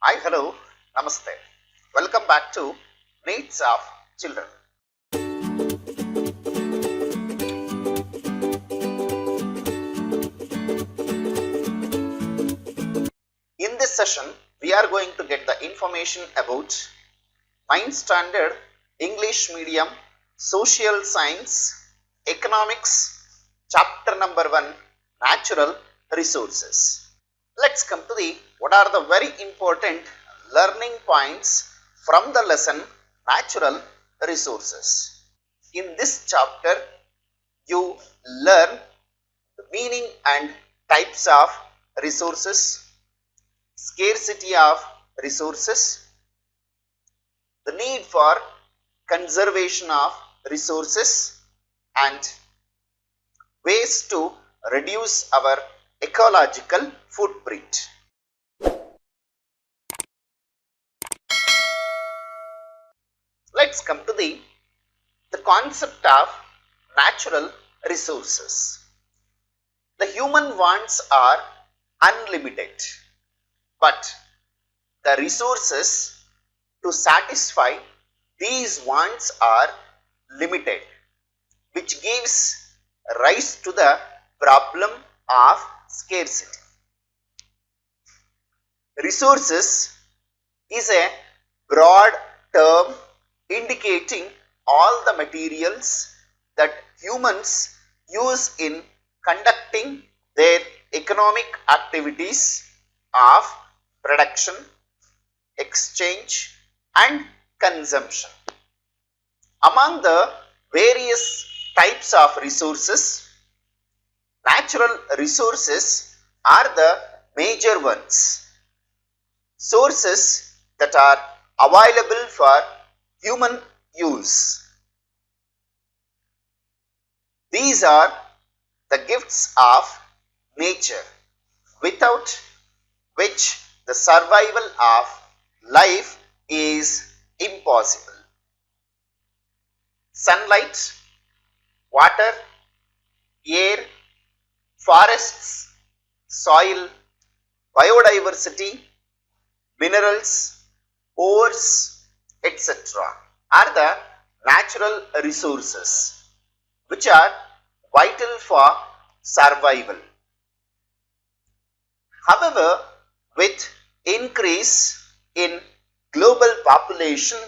Hi, hello, namaste. Welcome back to Needs of Children. In this session, we are going to get the information about 9th standard English medium, social science, economics, chapter number 1, natural resources. Let's come to the what are the very important learning points from the lesson natural resources. In this chapter, you learn the meaning and types of resources, scarcity of resources, the need for conservation of resources, and ways to reduce our ecological footprint. Let's come to the concept of natural resources. The human wants are unlimited, but the resources to satisfy these wants are limited, which gives rise to the problem of scarcity. Resources is a broad term indicating all the materials that humans use in conducting their economic activities of production, exchange, and consumption. Among the various types of resources, natural resources are the major ones. Sources that are available for human use. These are the gifts of nature, without which the survival of life is impossible. Sunlight, water, air, forests, soil, biodiversity, minerals, ores, etc. are the natural resources which are vital for survival. However, with increase in global population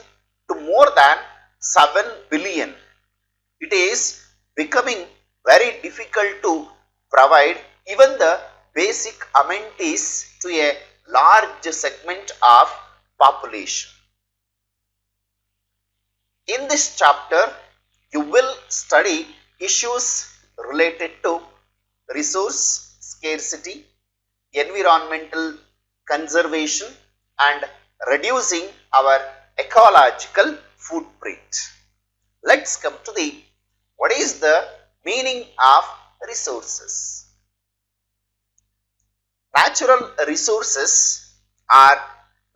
to more than 7 billion, it is becoming very difficult to provide even the basic amenities to a large segment of population. In this chapter, you will study issues related to resource scarcity, environmental conservation, and reducing our ecological footprint. Let's come to what is the meaning of resources. Natural resources are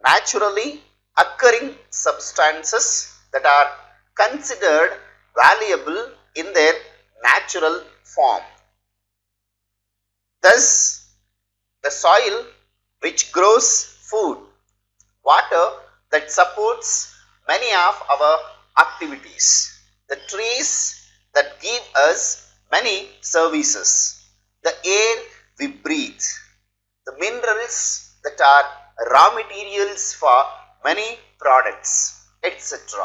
naturally occurring substances that are considered valuable in their natural form. Thus, the soil which grows food, water that supports many of our activities, the trees that give us many services, the air we breathe, the minerals that are raw materials for many products, etc.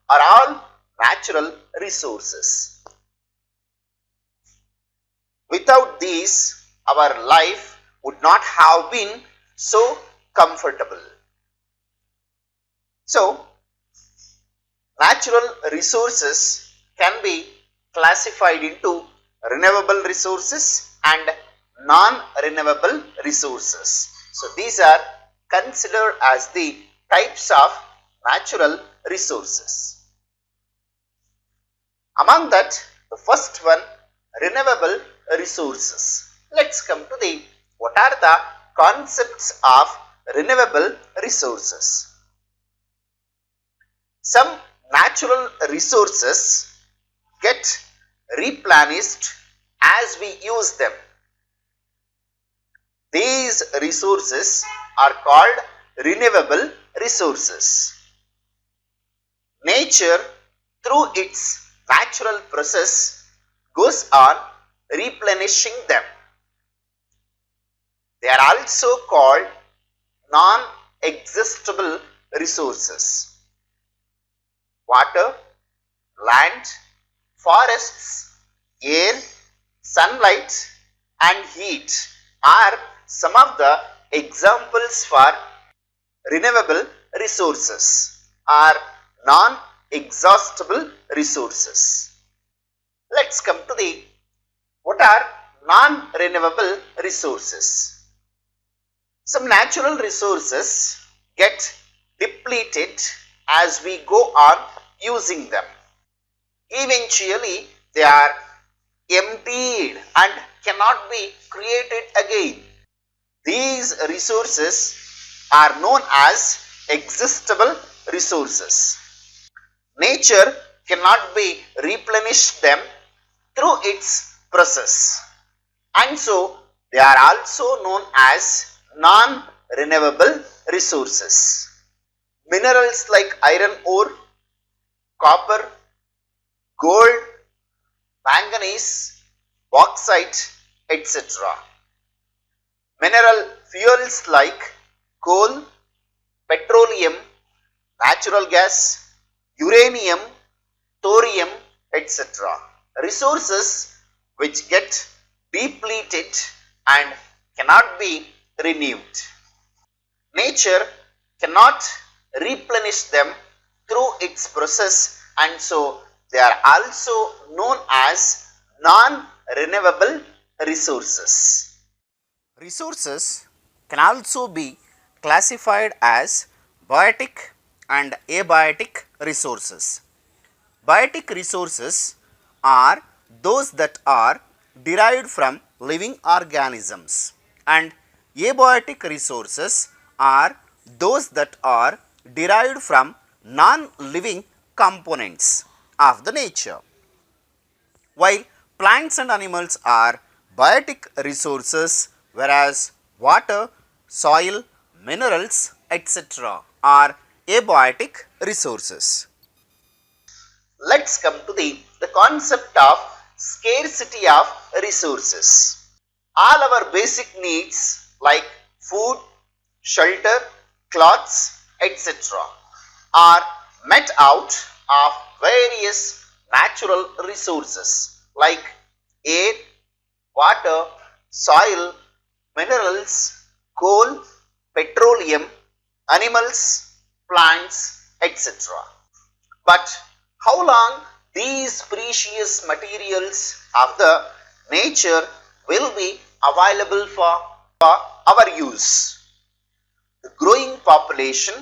are all natural resources. Without these, our life would not have been so comfortable. So, natural resources can be classified into renewable resources and non-renewable resources. So, these are considered as the types of natural resources. Among that, the first one, renewable resources. Let's come to what are the concepts of renewable resources. Some natural resources get replenished as we use them. These resources are called renewable resources. Nature, through its natural process, goes on replenishing them. They are also called non-exhaustible resources. Water, land, forests, air, sunlight and heat are some of the examples for renewable resources or non-exhaustible resources. Let's come to the what are non-renewable resources. Some natural resources get depleted as we go on using them. Eventually, they are emptied and cannot be created again. These resources are known as exhaustible resources. Nature cannot be replenished them through its process, and so they are also known as non-renewable resources. Minerals like iron ore, copper, gold, manganese, bauxite, etc. Mineral fuels like coal, petroleum, natural gas, uranium, thorium, etc. Resources which get depleted and cannot be renewed. Nature cannot replenish them through its process, and so they are also known as non-renewable resources. Resources can also be classified as biotic and abiotic resources. Biotic resources are those that are derived from living organisms, and abiotic resources are those that are derived from non-living components of the nature. While plants and animals are biotic resources, whereas water, soil, minerals, etc. are abiotic resources. Let's come to the concept of scarcity of resources. All our basic needs like food, shelter, clothes, etc. are met out of various natural resources like air, water, soil, minerals, coal, petroleum, animals, plants, etc. But how long these precious materials of the nature will be available for our use? The growing population,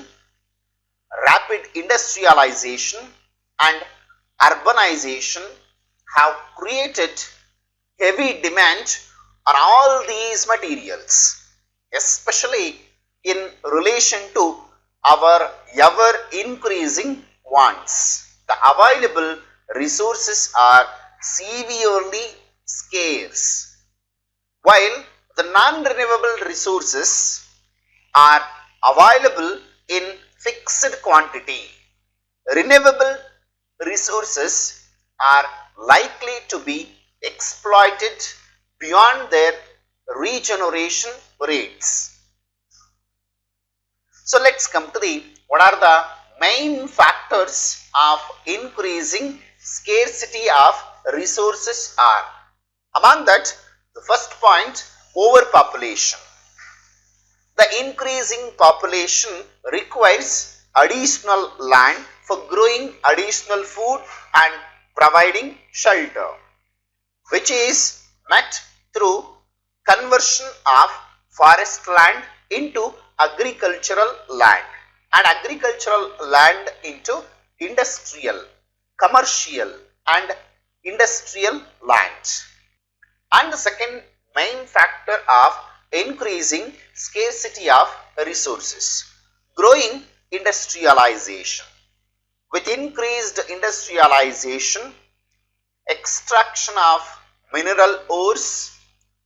rapid industrialization and urbanization have created heavy demand on all these materials, especially in relation to our ever increasing wants. The available resources are severely scarce, while the non-renewable resources are available in fixed quantity. Renewable resources are likely to be exploited beyond their regeneration rates. So let's come to what are the main factors of increasing scarcity of resources are. Among that, the first point, overpopulation. The increasing population requires additional land for growing additional food and providing shelter, which is met through conversion of forest land into agricultural land and agricultural land into industrial, commercial and industrial land. And the second main factor of increasing scarcity of resources, growing industrialization. With increased industrialization, extraction of mineral ores,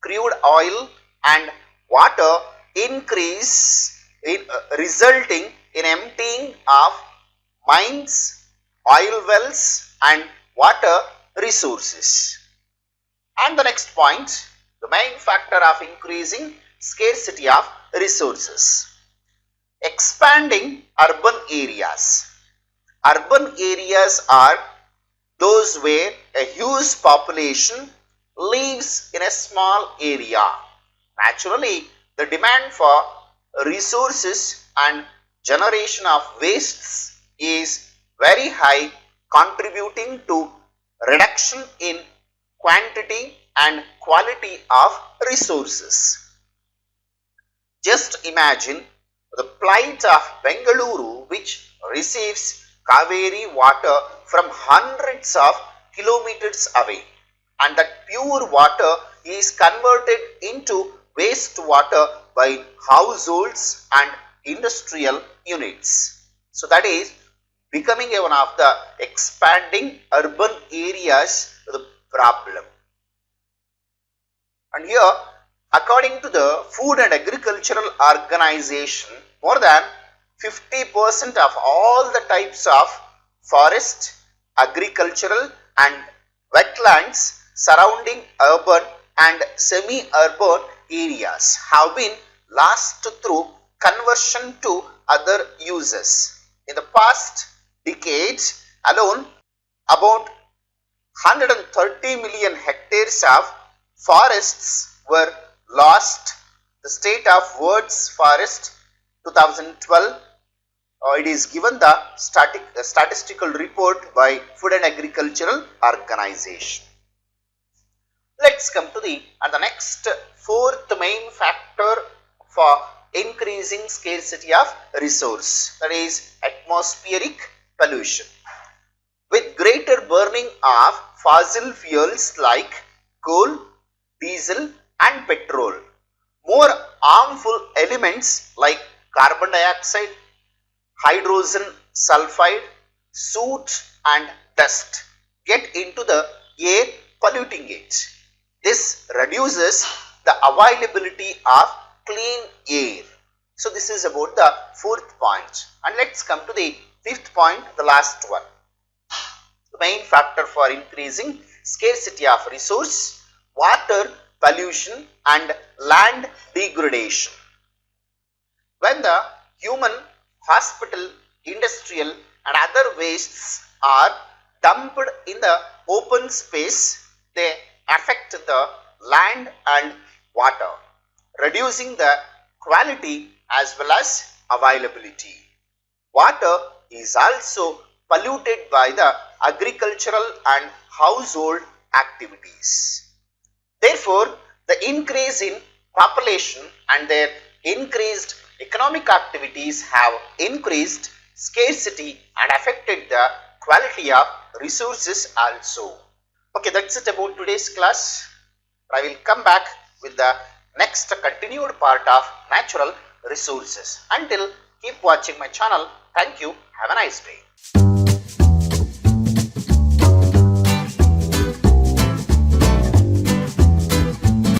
crude oil and water increase resulting in emptying of mines, oil wells and water resources. And the next point, the main factor of increasing scarcity of resources. Expanding urban areas. Urban areas are those where a huge population lives in a small area. Naturally, the demand for resources and generation of wastes is very high, contributing to reduction in quantity and quality of resources. Just imagine the plight of Bengaluru, which receives Kaveri water from hundreds of kilometers away, and that pure water is converted into wastewater by households and industrial units. So that is becoming one of the expanding urban areas the problem. And here, according to the Food and Agricultural Organization, more than 50% of all the types of forest, agricultural and wetlands surrounding urban and semi-urban areas have been lost through conversion to other uses. In the past decades alone, about 130 million hectares of forests were lost. The state of World's Forest 2012, it is given the statistical report by Food and Agricultural Organization. Let's come to the next fourth main factor for increasing scarcity of resource, that is atmospheric pollution. With greater burning of fossil fuels like coal, diesel and petrol, more harmful elements like carbon dioxide, hydrogen sulfide, soot and dust get into the air, polluting it. This reduces the availability of clean air. So this is about the fourth point. And let's come to the fifth point, the last one. The main factor for increasing scarcity of resource: water pollution and land degradation. When the human, hospital, industrial and other wastes are dumped in the open space, they affect the land and water, reducing the quality as well as availability. Water is also polluted by the agricultural and household activities. Therefore, the increase in population and their increased economic activities have increased scarcity and affected the quality of resources also. Okay, that's it about today's class. I will come back with the next continued part of natural resources. Until, keep watching my channel. Thank you. Have a nice day.